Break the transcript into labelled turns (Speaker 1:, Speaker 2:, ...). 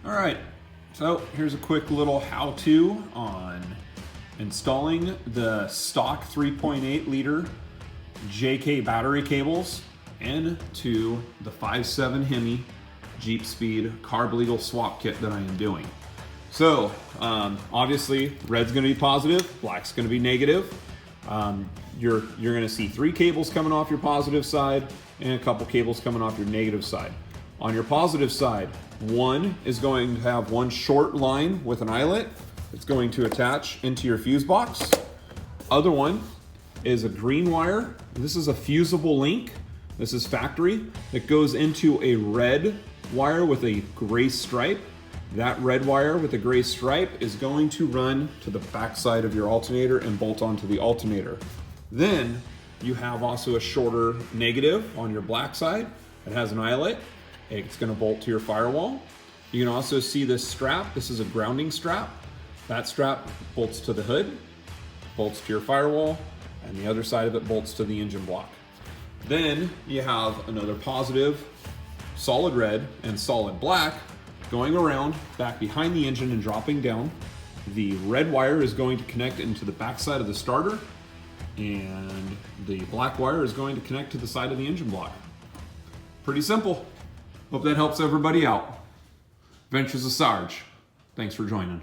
Speaker 1: All right, so here's a quick little how-to on installing the stock 3.8 liter JK battery cables into the 5.7 Hemi Jeep Speed carb legal swap kit that I am doing. So obviously red's gonna be positive, black's gonna be negative. You're gonna see 3 cables coming off your positive side and a couple cables coming off your negative side. On your positive side, one is going to have one short line with an eyelet. It's going to attach into your fuse box. Other one is a green wire. This is a fusible link. This is factory. It goes into a red wire with a gray stripe. That red wire with a gray stripe is going to run to the back side of your alternator and bolt onto the alternator. Then you have also a shorter negative on your black side. It has an eyelet. It's going to bolt to your firewall. You can also see this strap. This is a grounding strap. That strap bolts to the hood, bolts to your firewall, and the other side of it bolts to the engine block. Then you have another positive, solid red and solid black going around back behind the engine and dropping down. The red wire is going to connect into the back side of the starter, and the black wire is going to connect to the side of the engine block. Pretty simple. Hope that helps everybody out. Ventures of Sarge. Thanks for joining.